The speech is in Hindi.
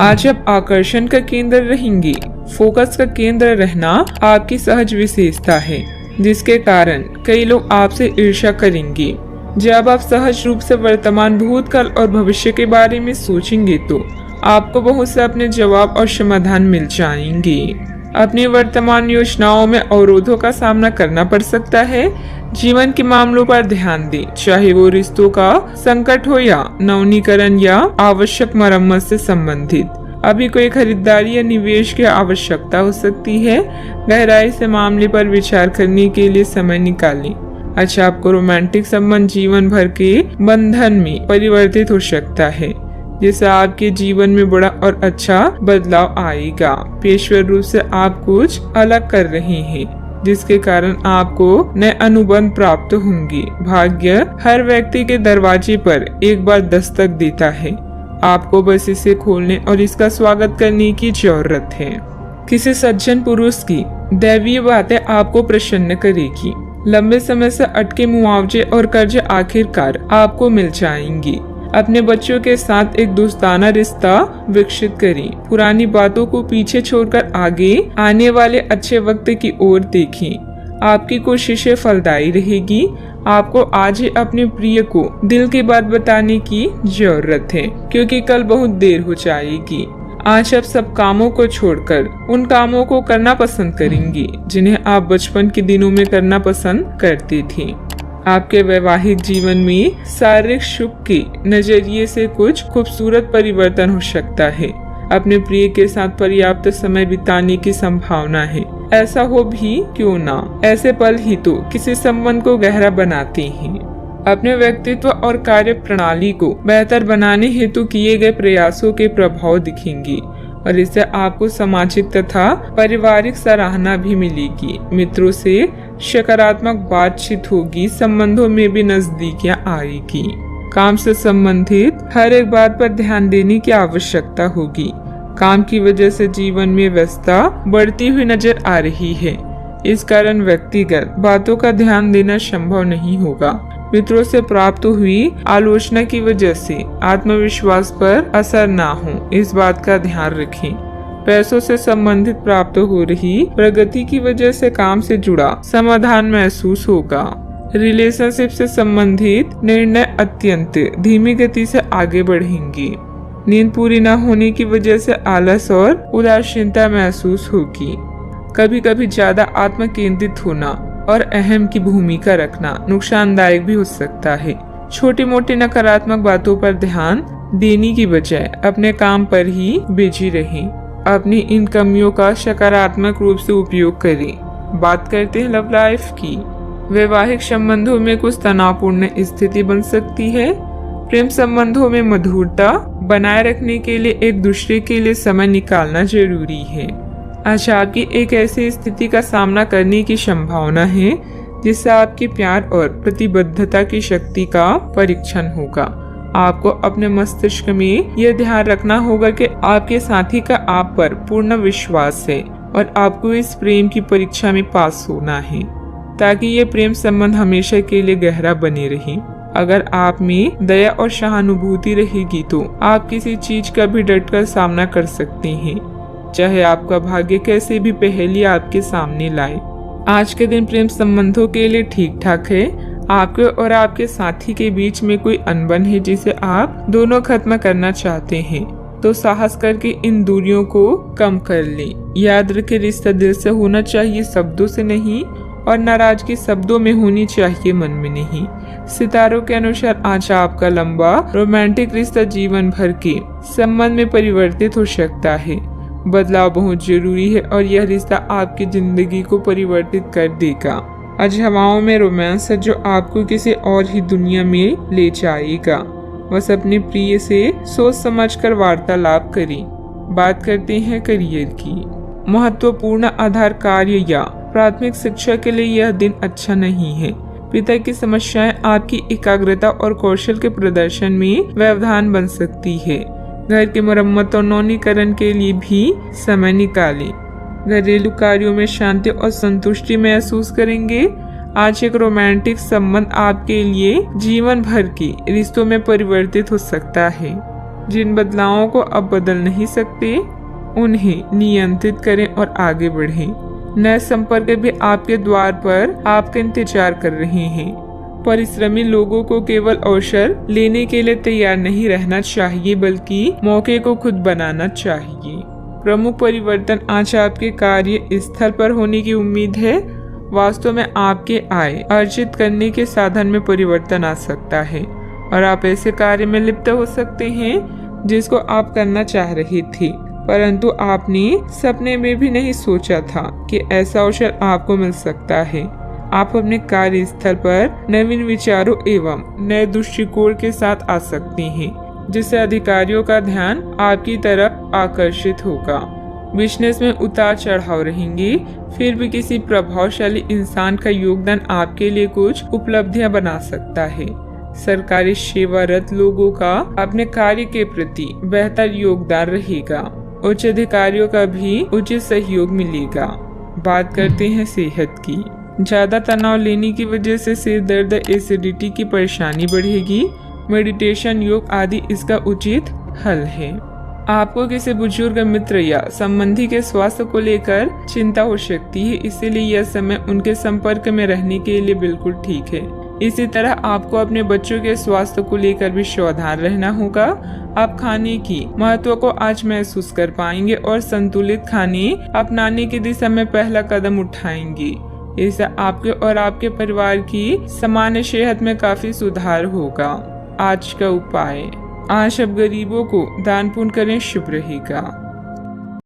आज आप आकर्षण का केंद्र रहेंगी। फोकस का केंद्र रहना आपकी सहज विशेषता है, जिसके कारण कई लोग आपसे ईर्ष्या करेंगे। जब आप सहज रूप से वर्तमान, भूतकाल और भविष्य के बारे में सोचेंगे तो आपको बहुत से अपने जवाब और समाधान मिल जाएंगे। अपनी वर्तमान योजनाओं में अवरोधों का सामना करना पड़ सकता है। जीवन के मामलों पर ध्यान दें, चाहे वो रिश्तों का संकट हो या नवीनीकरण या आवश्यक मरम्मत से संबंधित। अभी कोई खरीदारी या निवेश की आवश्यकता हो सकती है। गहराई से मामले पर विचार करने के लिए समय निकालें। अच्छा, आपको रोमांटिक संबंध जीवन भर के बंधन में परिवर्तित हो सकता है, जिससे आपके जीवन में बड़ा और अच्छा बदलाव आएगा। पेशेवर रूप से आप कुछ अलग कर रहे हैं, जिसके कारण आपको नए अनुबंध प्राप्त होंगे। भाग्य हर व्यक्ति के दरवाजे पर एक बार दस्तक देता है। आपको बस इसे खोलने और इसका स्वागत करने की जरूरत है। किसी सज्जन पुरुष की दैवीय बातें आपको प्रसन्न करेगी। लंबे समय से अटके मुआवजे और कर्ज आखिरकार आपको मिल जाएंगे। अपने बच्चों के साथ एक दोस्ताना रिश्ता विकसित करें। पुरानी बातों को पीछे छोड़कर आगे आने वाले अच्छे वक्त की ओर देखें। आपकी कोशिशें फलदायी रहेगी। आपको आज ही अपने प्रिय को दिल की बात बताने की जरूरत है, क्योंकि कल बहुत देर हो जाएगी। आज आप सब कामों को छोड़कर उन कामों को करना पसंद करेंगी जिन्हें आप बचपन के दिनों में करना पसंद करती थी। आपके वैवाहिक जीवन में शारीरिक सुख के नजरिए से कुछ खूबसूरत परिवर्तन हो सकता है। अपने प्रिय के साथ पर्याप्त समय बिताने की संभावना है। ऐसा हो भी क्यों ना, ऐसे पल ही तो किसी संबंध को गहरा बनाते हैं। अपने व्यक्तित्व और कार्य प्रणाली को बेहतर बनाने हेतु किए गए प्रयासों के प्रभाव दिखेंगे और इससे आपको सामाजिक तथा पारिवारिक सराहना भी मिलेगी। मित्रों से सकारात्मक बातचीत होगी। संबंधों में भी नजदीकियां आएगी। काम से संबंधित हर एक बात पर ध्यान देने की आवश्यकता होगी। काम की वजह से जीवन में व्यस्तता बढ़ती हुई नजर आ रही है। इस कारण व्यक्तिगत बातों का ध्यान देना संभव नहीं होगा। मित्रों से प्राप्त हुई आलोचना की वजह से आत्मविश्वास पर असर ना हो, इस बात का ध्यान रखें। पैसों से संबंधित प्राप्त हो रही प्रगति की वजह से काम से जुड़ा समाधान महसूस होगा। रिलेशनशिप से संबंधित निर्णय अत्यंत धीमी गति से आगे बढ़ेंगे। नींद पूरी न होने की वजह से आलस और उदासीनता महसूस होगी। कभी कभी ज्यादा आत्म केंद्रित होना और अहम की भूमिका रखना नुकसानदायक भी हो सकता है। छोटी मोटी नकारात्मक बातों पर ध्यान देने की बजाय अपने काम पर ही बिजी रहें। अपनी इन कमियों का सकारात्मक रूप से उपयोग करें। बात करते हैं लव लाइफ की। वैवाहिक संबंधों में कुछ तनावपूर्ण स्थिति बन सकती है। प्रेम संबंधों में मधुरता बनाए रखने के लिए एक दूसरे के लिए समय निकालना जरूरी है। आज आपकी एक ऐसी स्थिति का सामना करने की संभावना है जिससे आपके प्यार और प्रतिबद्धता की शक्ति का परीक्षण होगा। आपको अपने मस्तिष्क में यह ध्यान रखना होगा कि आपके साथी का आप पर पूर्ण विश्वास है और आपको इस प्रेम की परीक्षा में पास होना है ताकि ये प्रेम संबंध हमेशा के लिए गहरा बने रहे। अगर आप में दया और सहानुभूति रहेगी तो आप किसी चीज का भी डटकर सामना कर सकते हैं, चाहे आपका भाग्य कैसे भी पहेली आपके सामने लाए। आज के दिन प्रेम संबंधों के लिए ठीक ठाक है। आपके और आपके साथी के बीच में कोई अनबन है जिसे आप दोनों खत्म करना चाहते हैं, तो साहस करके इन दूरियों को कम कर लें। याद रखें, रिश्ता दिल से होना चाहिए, शब्दों से नहीं, और नाराजगी शब्दों में होनी चाहिए, मन में नहीं। सितारों के अनुसार आज आपका लंबा रोमांटिक रिश्ता जीवन भर के संबंध में परिवर्तित हो सकता है। बदलाव बहुत जरूरी है और यह रिश्ता आपकी जिंदगी को परिवर्तित कर देगा। आज हवाओं में रोमांस है जो आपको किसी और ही दुनिया में ले जाएगा। बस अपने प्रिय से सोच समझकर वार्तालाप करें। बात करते हैं करियर की। महत्वपूर्ण आधार कार्य या प्राथमिक शिक्षा के लिए यह दिन अच्छा नहीं है। पिता की समस्याएं आपकी एकाग्रता और कौशल के प्रदर्शन में व्यवधान बन सकती है। घर की मरम्मत और नवीनीकरण के लिए भी समय निकालें। घरेलू कार्यों में शांति और संतुष्टि महसूस करेंगे। आज एक रोमांटिक संबंध आपके लिए जीवन भर के रिश्तों में परिवर्तित हो सकता है। जिन बदलावों को अब बदल नहीं सकते उन्हें नियंत्रित करें और आगे बढ़ें। नए संपर्क भी आपके द्वार पर आपका इंतजार कर रहे हैं। परिश्रमी लोगों को केवल अवसर लेने के लिए तैयार नहीं रहना चाहिए, बल्कि मौके को खुद बनाना चाहिए। प्रमुख परिवर्तन आज आपके कार्य स्थल पर होने की उम्मीद है। वास्तव में आपके आय अर्जित करने के साधन में परिवर्तन आ सकता है और आप ऐसे कार्य में लिप्त हो सकते हैं जिसको आप करना चाह रहे थे, परंतु आपने सपने में भी नहीं सोचा था कि ऐसा अवसर आपको मिल सकता है। आप अपने कार्य स्थल पर नवीन विचारों एवं नए दृष्टिकोण के साथ आ सकते हैं, जिससे अधिकारियों का ध्यान आपकी तरफ आकर्षित होगा। बिजनेस में उतार चढ़ाव रहेंगे, फिर भी किसी प्रभावशाली इंसान का योगदान आपके लिए कुछ उपलब्धियां बना सकता है। सरकारी सेवारत लोगों का अपने कार्य के प्रति बेहतर योगदान रहेगा। उच्च अधिकारियों का भी उचित सहयोग मिलेगा। बात करते हैं सेहत की। ज्यादा तनाव लेने की वजह से सिर दर्द, एसिडिटी की परेशानी बढ़ेगी। मेडिटेशन, योग आदि इसका उचित हल है। आपको किसी बुजुर्ग मित्र या संबंधी के स्वास्थ्य को लेकर चिंता हो सकती है, इसीलिए यह समय उनके संपर्क में रहने के लिए बिल्कुल ठीक है। इसी तरह आपको अपने बच्चों के स्वास्थ्य को लेकर भी सावधान रहना होगा। आप खाने की महत्व को आज महसूस कर पाएंगे और संतुलित खाने अपनाने की दिशा में पहला कदम उठाएंगे। इससे आपके और आपके परिवार की सामान्य सेहत में काफी सुधार होगा। आज का उपाय, आज अब गरीबों को दान पुण्य करें, शुभ रहेगा।